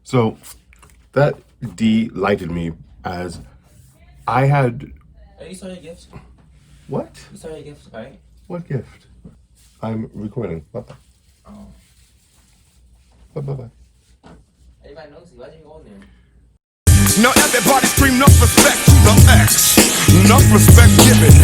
So that delighted me as I had. You saw your gift? What? You saw your gift, right? What gift? I'm recording. Bye bye. Oh. Bye bye. Everybody knows you. Why'd you go in there? Now everybody scream enough respect to the X. Enough respect given.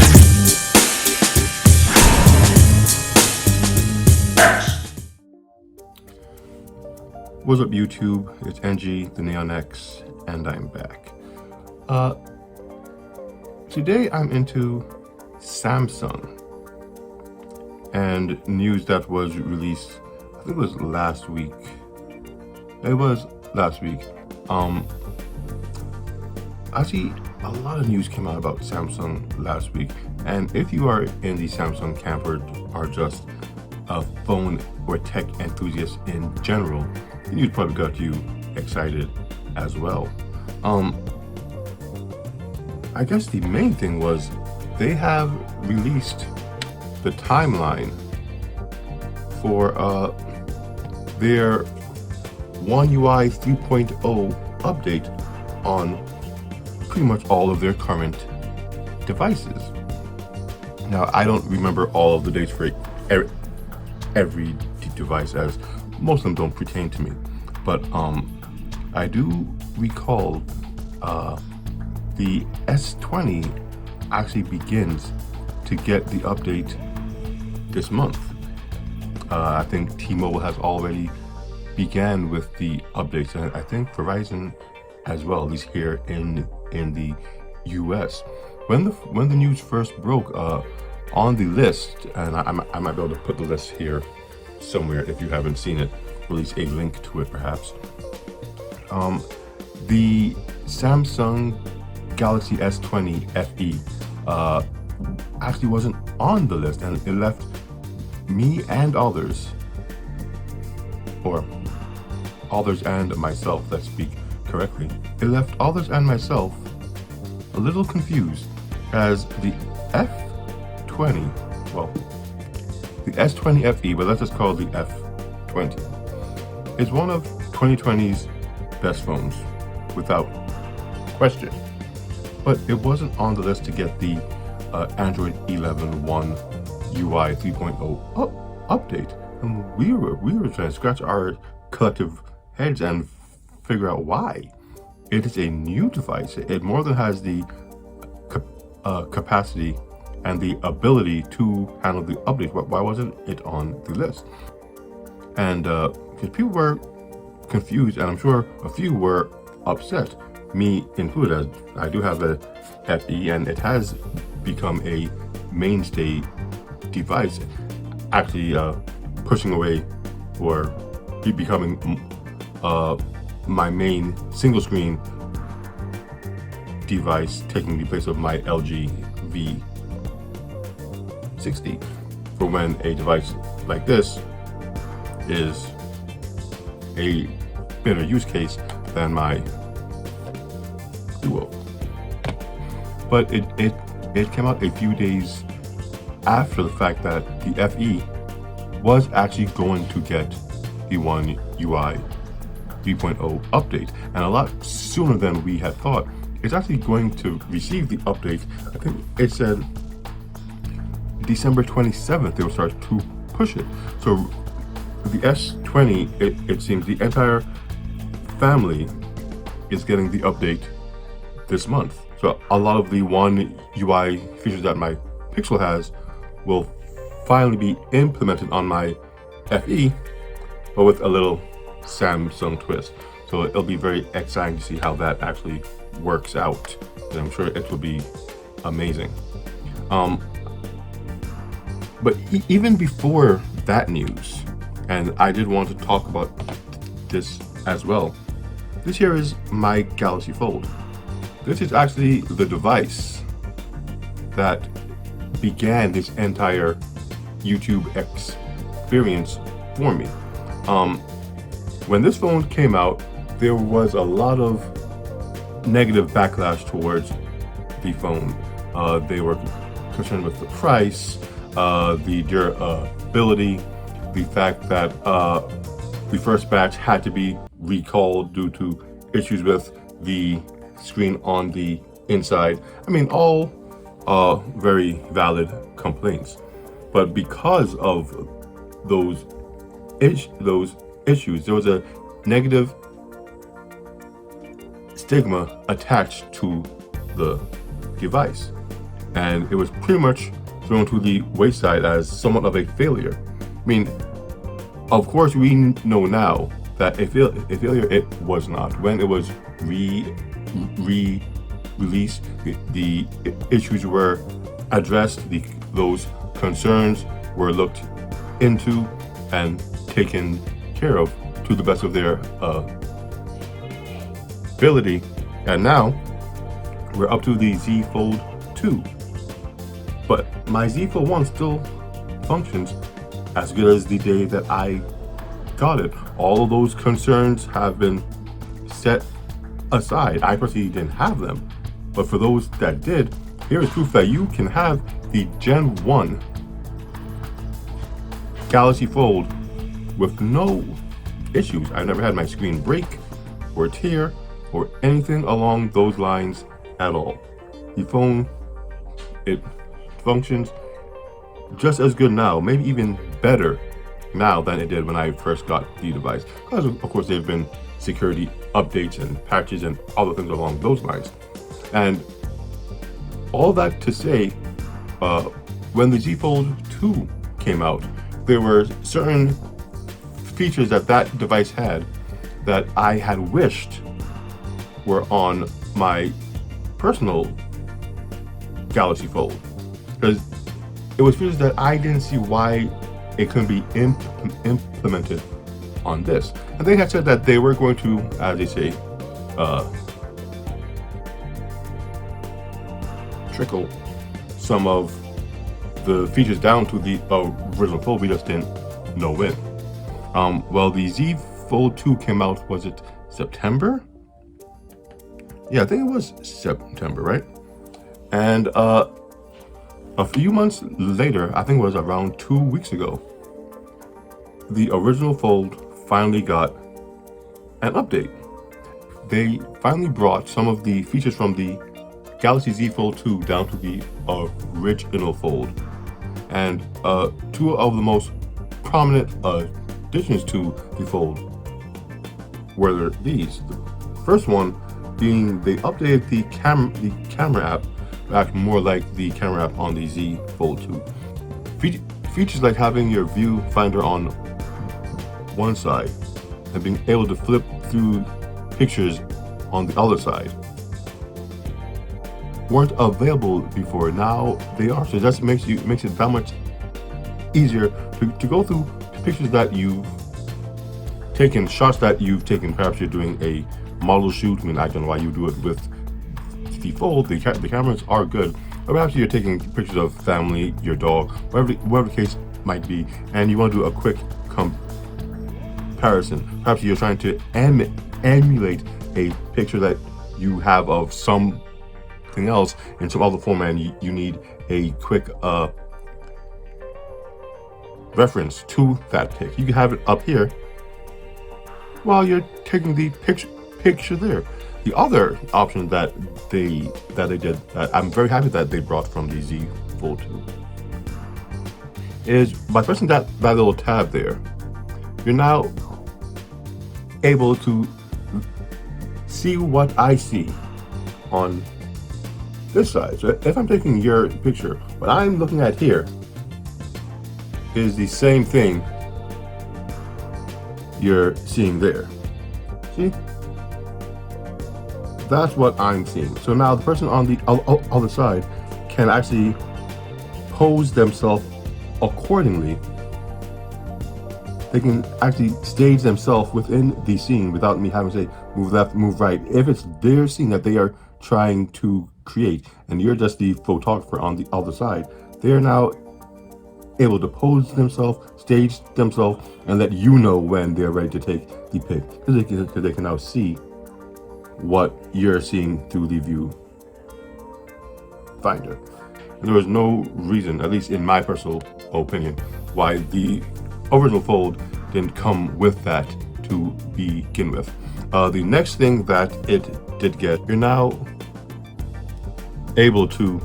What's up, YouTube? It's NG, the Neon X, and I'm back. Today I'm into Samsung and news that was released, I think it was last week. It was last week. Actually, a lot of news came out about Samsung last week, and if you are in the Samsung camp or are just a phone or tech enthusiast in general, the news probably got you excited as well. I guess the main thing was they have released the timeline for their One UI 3.0 update on pretty much all of their current devices. Now, I don't remember all of the dates for every device, as most of them don't pertain to me, but I do recall the S20 actually begins to get the update this month. I think T-Mobile has already began with the updates, and I think Verizon as well, at least here in the US. When the news first broke, on the list, and I might be able to put the list here somewhere if you haven't seen it, or at least a link to it perhaps. The Samsung Galaxy S20 FE actually wasn't on the list, and it left me and others, or others and myself, let's speak correctly. It left others and myself a little confused, as the F20, well, the S20 FE, but let's just call it the F20, is one of 2020's best phones, without question. But it wasn't on the list to get the Android 11 One UI 3.0 update, and we were trying to scratch our collective heads and figure out why. It is a new device. It more than has the capacity and the ability to handle the updates. Why wasn't it on the list? And because people were confused, and I'm sure a few were upset, me included, as I do have a FE, and it has become a mainstay device, actually pushing away or becoming my main single screen device, taking the place of my LG V60 for when a device like this is a better use case than my Duo. But it came out a few days after the fact that the FE was actually going to get the One UI 3.0 update, and a lot sooner than we had thought. It's actually going to receive the update. I think it said December 27th they will start to push it. So the S20, it seems the entire family is getting the update this month. So a lot of the One UI features that my Pixel has will finally be implemented on my FE, but with a little Samsung twist. So it'll be very exciting to see how that actually works out, and I'm sure it will be amazing. But even before that news, and I did want to talk about this as well, this here is my Galaxy Fold. This is actually the device that began this entire YouTube experience for me. When this phone came out, there was a lot of negative backlash towards the phone. They were concerned with the price, the durability, the fact that the first batch had to be recalled due to issues with the screen on the inside. I mean, all very valid complaints. But because of those issues, there was a negative stigma attached to the device, and it was pretty much thrown to the wayside as somewhat of a failure. I mean, of course, we know now that a failure it was not. When it was released, the issues were addressed, those concerns were looked into and taken care of to the best of their ability. And now we're up to the Z Fold 2. But my Z Fold 1 still functions as good as the day that I got it. All of those concerns have been set aside. I personally didn't have them, but for those that did, here is proof that you can have the Gen 1 Galaxy Fold with no issues. I've never had my screen break or tear or anything along those lines at all. The phone, it functions just as good now, maybe even better now than it did when I first got the device. Because of course there have been security updates and patches and other things along those lines. And all that to say, when the Z Fold 2 came out, there were certain features that that device had that I had wished were on my personal Galaxy Fold, because it was features that I didn't see why it couldn't be implemented on this. And they had said that they were going to, as they say, trickle some of the features down to the original Fold. We just didn't know when. Well, the Z Fold 2 came out, was it September? Yeah, I think it was September, right? And a few months later, I think it was around 2 weeks ago, the original Fold finally got an update. They finally brought some of the features from the Galaxy Z Fold 2 down to the original Fold. And two of the most prominent additions to the Fold were these. The first one being they updated the camera app to act more like the camera app on the Z Fold 2. Features like having your viewfinder on one side and being able to flip through pictures on the other side weren't available before. Now they are, so that makes it that much easier to go through pictures that you've taken, shots that you've taken. Perhaps you're doing a model shoot. I mean, I don't know why you do it with the Fold. The cameras are good, but perhaps you're taking pictures of family, your dog, whatever the case might be, and you want to do a quick comparison. Perhaps you're trying to emulate a picture that you have of something else in some other format, and you need a quick reference to that pic. You can have it up here while you're taking the picture there. The other option that they did, that I'm very happy that they brought from the Z Fold 2, is by pressing that little tab there, you're now able to see what I see on this side. So if I'm taking your picture, what I'm looking at here is the same thing you're seeing there. See? That's what I'm seeing. So now the person on the other side can actually pose themselves accordingly. They can actually stage themselves within the scene without me having to say move left, move right. If it's their scene that they are trying to create and you're just the photographer on the other side, they are now able to pose themselves, stage themselves, and let you know when they're ready to take the pic, because they can now see what you're seeing through the view finder. And there was no reason, at least in my personal opinion, why the original Fold didn't come with that to begin with. The next thing that it did get, you're now able to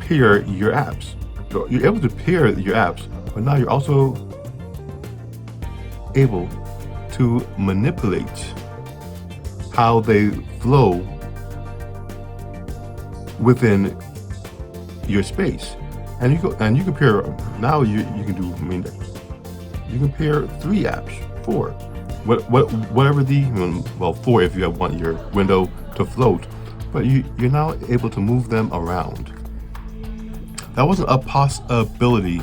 pair your apps. So you're able to pair your apps, but now you're also able to manipulate how they flow within your space. And you can pair, now you can do, I mean, you can pair 3 apps, 4, whatever well, 4 if you want your window to float, but you're now able to move them around. That wasn't a possibility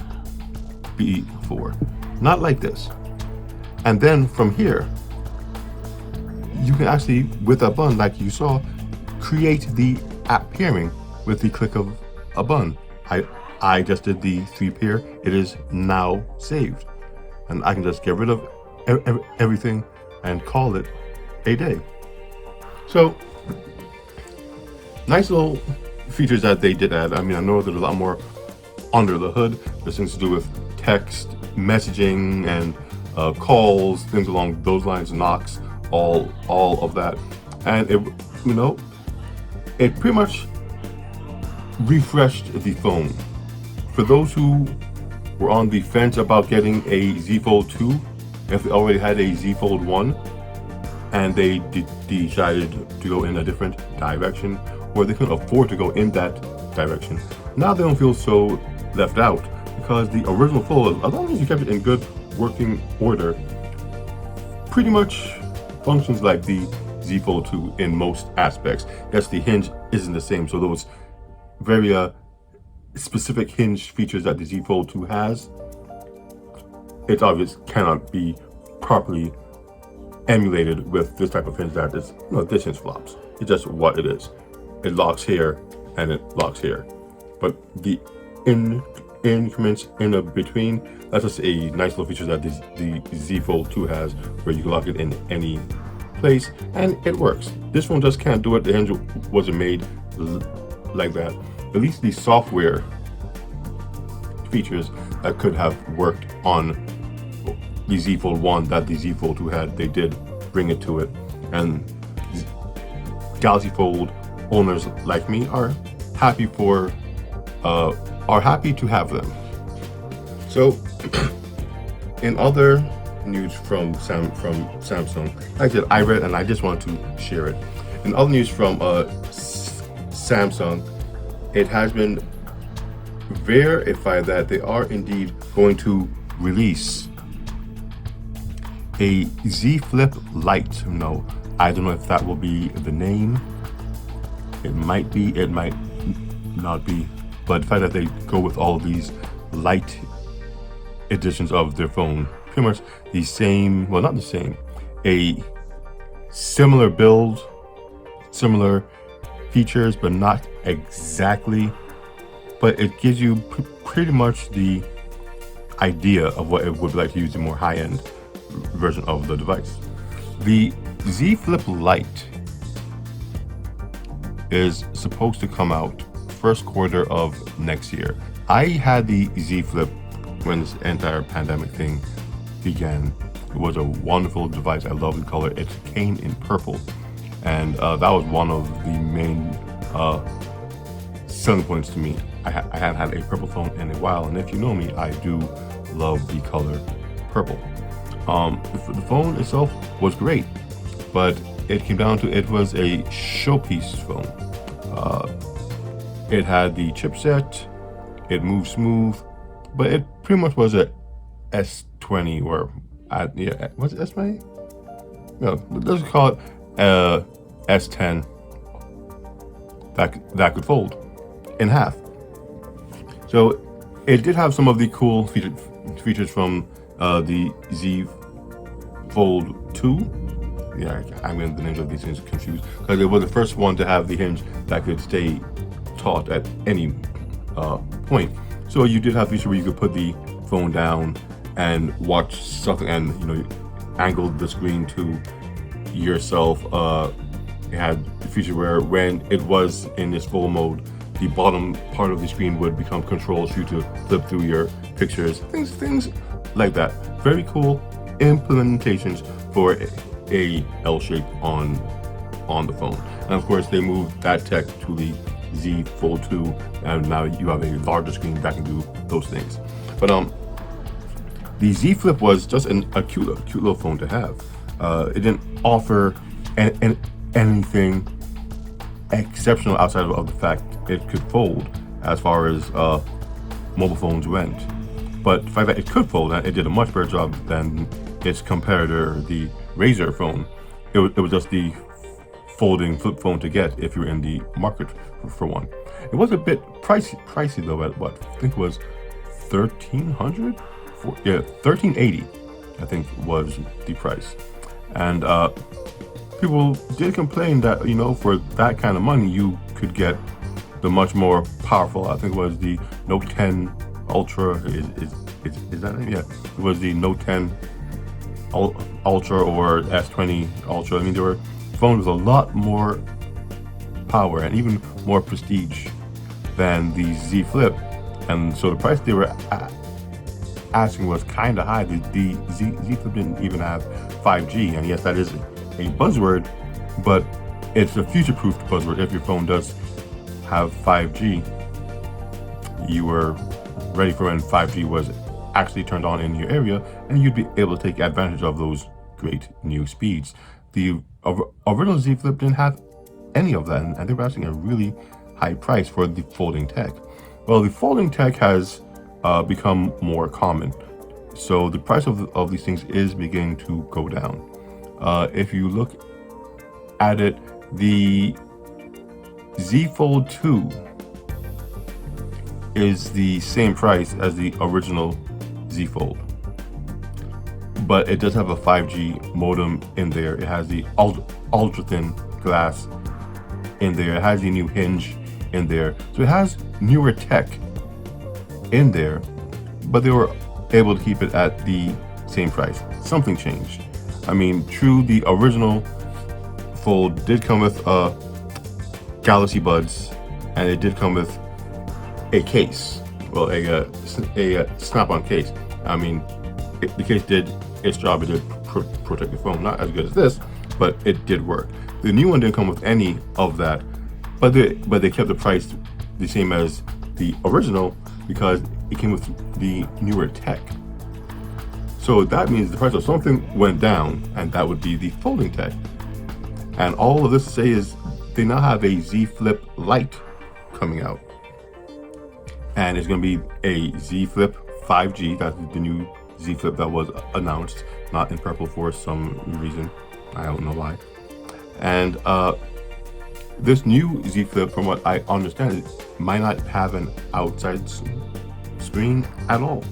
before, not like this. And then from here, you can actually, with a button like you saw, create the app pairing with the click of a button. I just did the 3 pair. It is now saved, and I can just get rid of everything and call it a day. So nice little features that they did add. I mean, I know there's a lot more under the hood. There's things to do with text, messaging, and calls, things along those lines, knocks, all of that. And it, it pretty much refreshed the phone. For those who were on the fence about getting a Z Fold 2, if they already had a Z Fold 1 and they decided to go in a different direction, or they couldn't afford to go in that direction, now they don't feel so left out, because the original Fold, as long as you kept it in good working order, pretty much functions like the Z Fold 2 in most aspects. Yes, the hinge isn't the same, so those very specific hinge features that the Z Fold 2 has, it's obvious cannot be properly emulated with this type of hinge that is, this hinge flops. It's just what it is. It locks here and it locks here. But the increments in between, that's just a nice little feature that the Z Fold 2 has, where you can lock it in any place and it works. This one just can't do it. The hinge wasn't made like that. At least the software features that could have worked on the Z Fold 1 that the Z Fold 2 had, they did bring it to it. And Galaxy Fold owners like me are happy to have them. So in other news from Samsung, like I said, I read and I just want to share it. In other news from Samsung, it has been verified that they are indeed going to release a Z Flip Lite. No, I don't know if that will be the name. It might be, it might not be, but the fact that they go with all these light editions of their phone, pretty much the same, well, not the same, a similar build, similar features, but not exactly, but it gives you pretty much the idea of what it would be like to use the more high-end version of the device. The Z Flip Lite is supposed to come out first quarter of next year. I had the Z Flip when this entire pandemic thing began. It was a wonderful device. I love the color. It came in purple, and that was one of the main selling points to me. I haven't had a purple phone in a while, and if you know me, I do love the color purple. The phone itself was great, but it came down to, it was a showpiece phone. It had the chipset, it moved smooth, but it pretty much was a S20, or was it S20? No, let's call it S10 that could fold in half. So it did have some of the cool features from the Z Fold 2. Yeah, I'm getting the names of these things confused, because it was the first one to have the hinge that could stay taut at any point. So you did have a feature where you could put the phone down and watch something, and angle the screen to yourself. It had a feature where when it was in this full mode, the bottom part of the screen would become controls for you to flip through your pictures. Things like that. Very cool implementations for a L shape on the phone. And of course, they moved that tech to the Z Fold 2, and now you have a larger screen that can do those things. But the Z Flip was just a cute little phone to have. It didn't offer anything exceptional outside of the fact it could fold as far as mobile phones went. But the fact that it could fold, it did a much better job than its competitor, the Razr phone. It was just the folding flip phone to get if you're in the market for one. It was a bit pricey though, at what I think it was $1,300. Yeah, $1,380 I think was the price. And people did complain that, you know, for that kind of money you could get the much more powerful, I think it was the Note 10 Ultra, is that it? Yeah, it was the Note 10 Ultra or S20 Ultra. I mean, there were phones with a lot more power and even more prestige than the Z Flip, and so the price they were asking was kind of high. The Z Flip didn't even have 5G, and yes, that is a buzzword, but it's a future-proof buzzword. If your phone does have 5G, you were ready for when 5G was actually turned on in your area, and you'd be able to take advantage of those great new speeds. The original Z Flip didn't have any of that, and they were asking a really high price for the folding tech. Well, the folding tech has become more common, so the price of these things is beginning to go down. If you look at it, the Z Fold 2 is the same price as the original Z Fold, but it does have a 5G modem in there. It has the ultra thin glass in there. It has the new hinge in there, so it has newer tech in there, but they were able to keep it at the same price. Something changed. I mean, true, the original Fold did come with Galaxy Buds, and it did come with a case, well, a snap-on case. I mean, the case did its job. It did protect the phone, not as good as this, but it did work. The new one didn't come with any of that, but they kept the price the same as the original because it came with the newer tech. So that means the price of something went down, and that would be the folding tech. And all of this to say is they now have a Z Flip Lite coming out, and it's going to be a Z Flip 5G. That's the new Z Flip that was announced, not in purple for some reason. I don't know why. And this new Z Flip, from what I understand, it might not have an outside screen at all.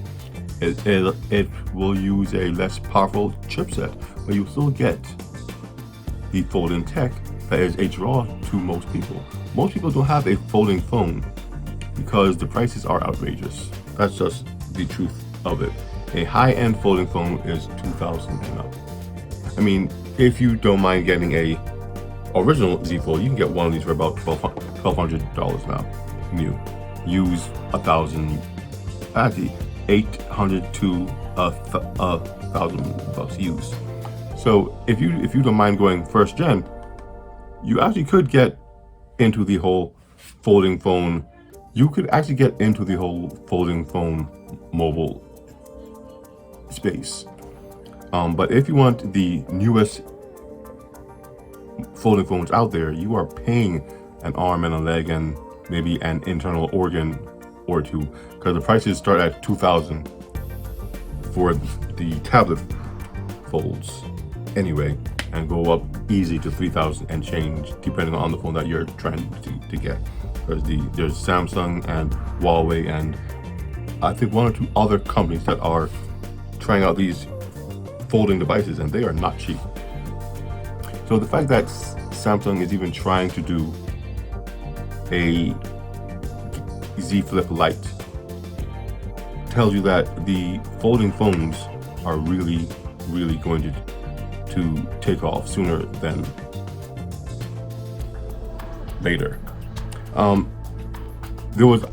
It will use a less powerful chipset, but you still get the folding tech that is a draw to most people. Most people don't have a folding phone because the prices are outrageous. That's just the truth of it. A high-end folding phone is $2,000 and up. I mean, if you don't mind getting a original Z Fold, you can get one of these for about $1,200 now, new. Use $1,000, actually $800 to $1,000 used. So if you don't mind going first gen, you actually could get into the whole folding phone. You could actually get into the whole folding phone mobile space. But if you want the newest folding phones out there, you are paying an arm and a leg and maybe an internal organ or two, because the prices start at $2,000 for the tablet folds anyway, and go up easy to $3,000 and change depending on the phone that you're trying to get. Because there's Samsung and Huawei and I think one or two other companies that are trying out these folding devices, and they are not cheap. So the fact that Samsung is even trying to do a Z Flip Lite tells you that the folding phones are really going to take off sooner than later. There was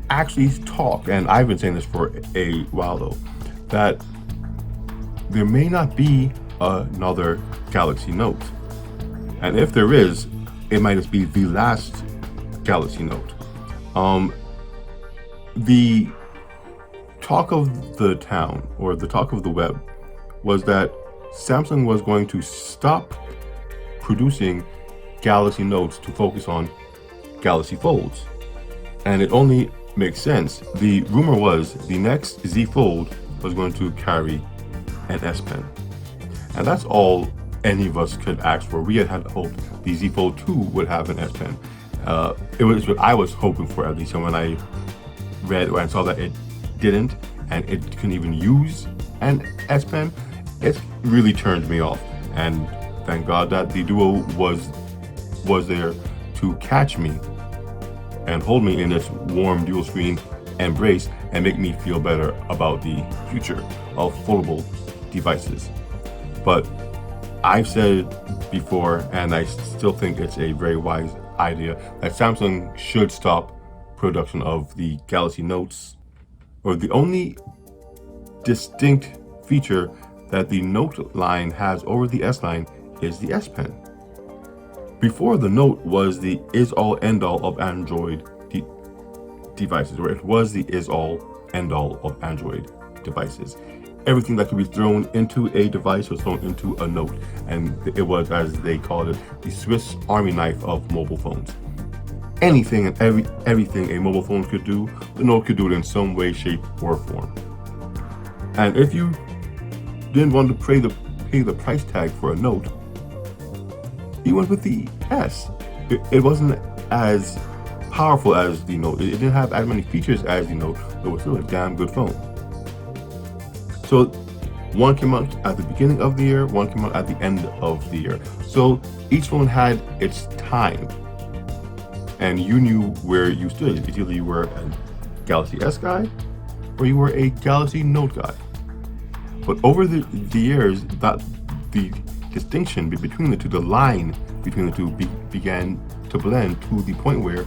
actually talk, and I've been saying this for a while though, that there may not be another Galaxy Note. And if there is, it might just be the last Galaxy Note. The talk of the town, or the talk of the web, was that Samsung was going to stop producing Galaxy Notes to focus on Galaxy Folds. And it only makes sense. The rumor was the next Z Fold was going to carry an S Pen. And that's all any of us could ask for. We had hoped the Z Fold 2 would have an S Pen. It was what I was hoping for, at least. And when I read and saw that it didn't, and it couldn't even use an S Pen, it really turned me off. And thank God that the Duo was there to catch me and hold me in this warm dual screen embrace and make me feel better about the future of foldable devices. But I've said before, and I still think it's a very wise idea, that Samsung should stop production of the Galaxy Notes, or the only distinct feature that the Note line has over the S line is the S Pen. Before, the Note was the is-all end-all of Android devices, or it was the is-all end-all of Android devices. Everything that could be thrown into a device was thrown into a Note, and it was, as they called it, the Swiss Army knife of mobile phones. Anything and everything a mobile phone could do, the Note could do it in some way, shape, or form. And if you didn't want to pay the price tag for a Note, you went with the S. It wasn't as powerful as the Note. It didn't have as many features as the Note, but it was still a damn good phone. So one came out at the beginning of the year, one came out at the end of the year. So each phone had its time, and you knew where you stood. It's either you were a Galaxy S guy or you were a Galaxy Note guy. But over the years, that the distinction between the two, the line between the two began to blend to the point where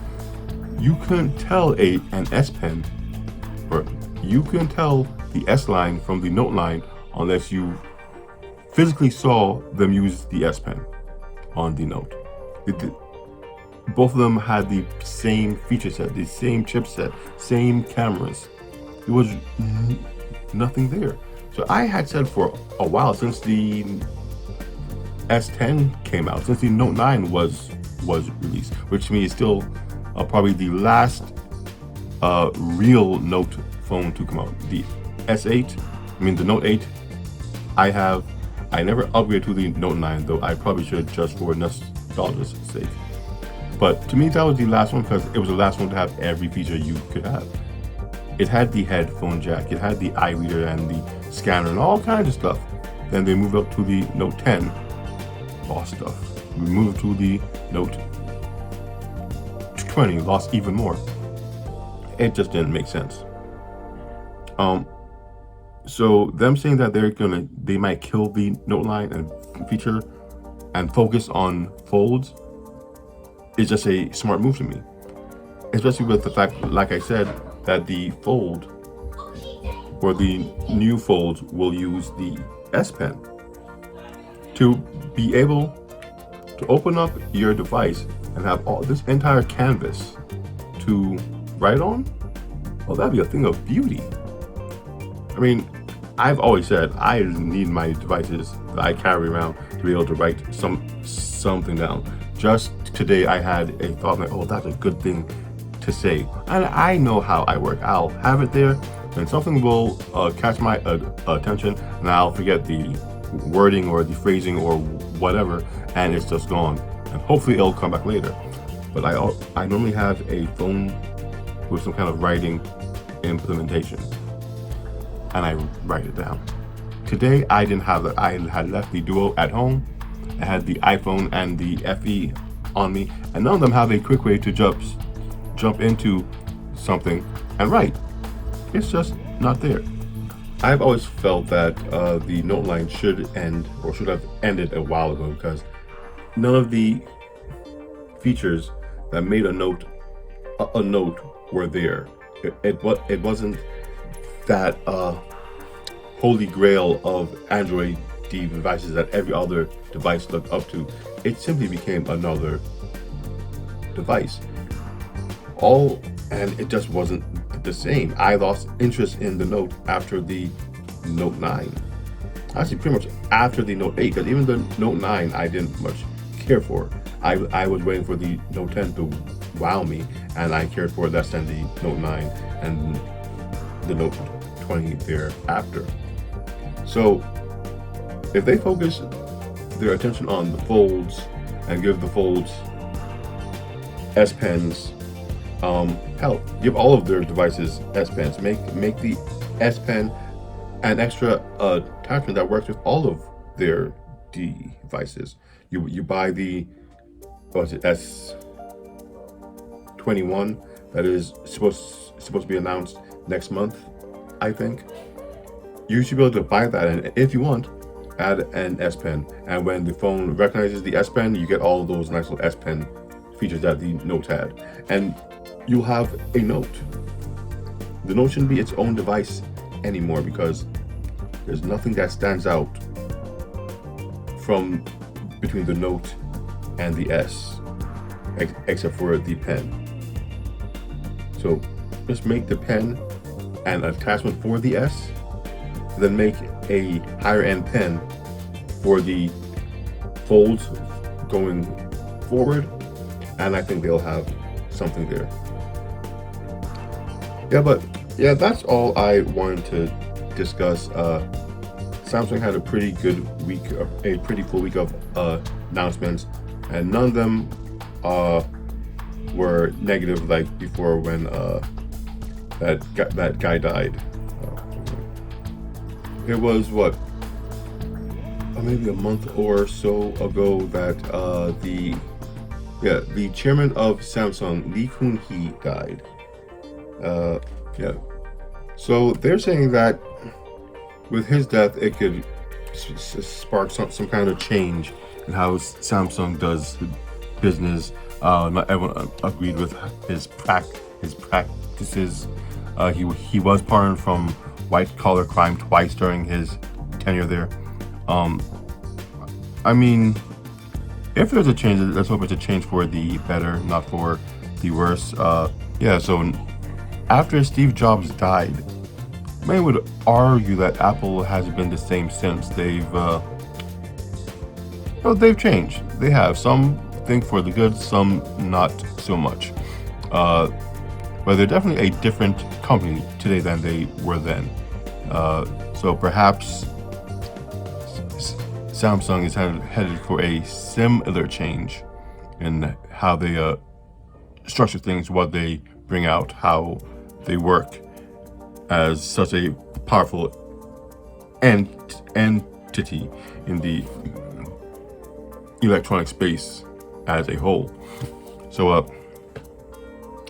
you couldn't tell an S Pen, or you couldn't tell the S line from the Note line unless you physically saw them use the S Pen on the Note. Both of them had the same feature set, the same chipset, same cameras. There was nothing there. So I had said for a while, since the S10 came out, since the Note 9 was released, which to me is still probably the last real Note phone to come out. The the Note 8, I never upgraded to the Note 9, though I probably should, just for nostalgia's sake. But to me, that was the last one because it was the last one to have every feature you could have. It had the headphone jack, it had the iReader and the scanner and all kinds of stuff. Then they moved up to the Note 10, lost stuff. We moved to the Note 20, lost even more. It just didn't make sense. So them saying that they might kill the Note line and feature and focus on folds is just a smart move to me. Especially with the fact, like I said, that the fold or the new folds will use the S Pen. To be able to open up your device and have all this entire canvas to write on, well, that'd be a thing of beauty. I mean, I've always said I need my devices that I carry around to be able to write something down. Just today I had a thought like, oh, that's a good thing to say. And I know how I work. I'll have it there, and something will catch my attention, and I'll forget the wording or the phrasing or whatever, and it's just gone. And hopefully it'll come back later. But I normally have a phone with some kind of writing implementation, and I write it down. Today I didn't have it. I had left the Duo at home. I had the iPhone and the FE on me, and none of them have a quick way to jump into something and write. It's just not there. I've always felt that the Note line should end, or should have ended a while ago, because none of the features that made a Note were there. It wasn't that holy grail of Android devices that every other device looked up to. It simply became another device. And it just wasn't the same. I lost interest in the Note after the Note 9. Actually, pretty much after the Note 8, because even the Note 9 I didn't much care for. I was waiting for the Note 10 to wow me, and I cared for less than the Note 9 and the Note 20 thereafter. So if they focus their attention on the folds and give the folds S Pens, hell, give all of their devices S Pens. Make the S Pen an extra attachment that works with all of their devices. You buy the S21 that is supposed to be announced next month, I think. You should be able to buy that, and if you want, add an S Pen. And when the phone recognizes the S Pen, you get all of those nice little S Pen features that the Note had, and you'll have a Note. The Note shouldn't be its own device anymore, because there's nothing that stands out from between the Note and the S, except for the pen. So just make the pen an attachment for the S, then make a higher end pen for the folds going forward, and I think they'll have something there. Yeah, that's all I wanted to discuss. Samsung had a pretty good week, a pretty full week of announcements, and none of them were negative like before when that guy died. It was maybe a month or so ago that the chairman of Samsung, Lee Kun-hee, died. So they're saying that with his death, it could spark some kind of change in how Samsung does business. Not everyone agreed with his practices. He was pardoned from white collar crime twice during his tenure there. I mean, if there's a change, let's hope it's a change for the better, not for the worse. So after Steve Jobs died, many would argue that Apple hasn't been the same since. They've changed. They have. Some think for the good, some not so much. But they're definitely a different company today than they were then. So perhaps Samsung is headed for a similar change in how they structure things, what they bring out, how they work as such a powerful entity in the electronic space as a whole. So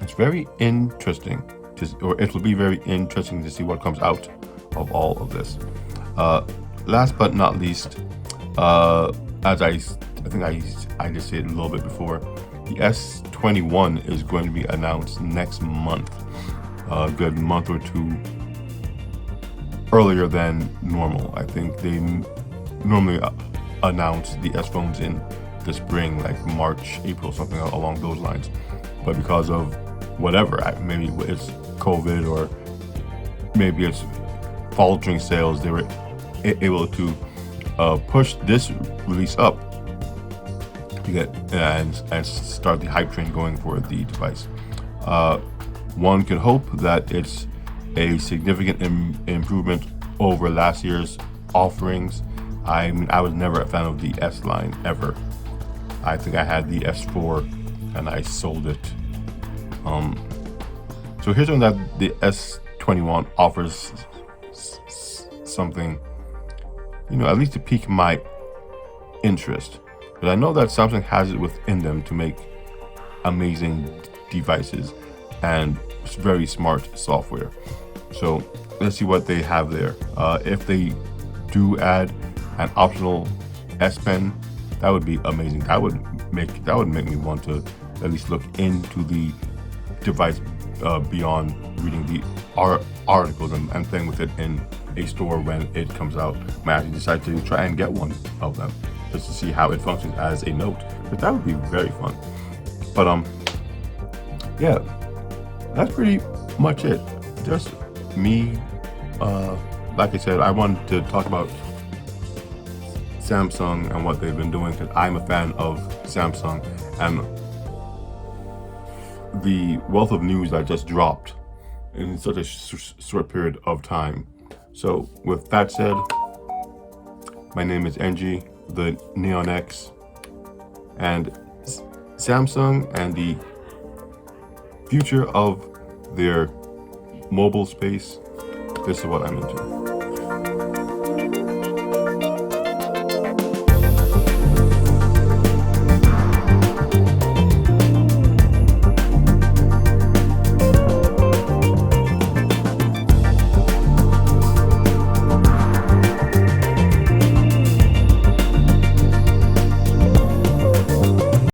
it's very interesting it will be very interesting to see what comes out of all of this. Last but not least, as I think I just said a little bit before, the S21 is going to be announced next month, a good month or two earlier than normal. I think they normally announce the S phones in the spring, like March, April, something along those lines. But because of whatever, maybe it's COVID or maybe it's faltering sales, they were able to push this release up to get and start the hype train going for the device. One can hope that it's a significant improvement over last year's offerings. I mean, I was never a fan of the S line ever. I think I had the S4 and I sold it. So here's one that the S21 offers something, at least to pique my interest. But I know that Samsung has it within them to make amazing devices and very smart software. So let's see what they have there. If they do add an optional S Pen, that would be amazing. That would make me want to at least look into the device beyond reading the articles and playing with it in a store when it comes out, might actually decide to try and get one of them just to see how it functions as a note. But that would be very fun. But yeah, that's pretty much it. Just me. Like I said, I wanted to talk about Samsung and what they've been doing because I'm a fan of Samsung and the wealth of news that just dropped in such a short period of time. So with that said, my name is NG, the Neon X, and Samsung and the future of their mobile space. This is what I'm into.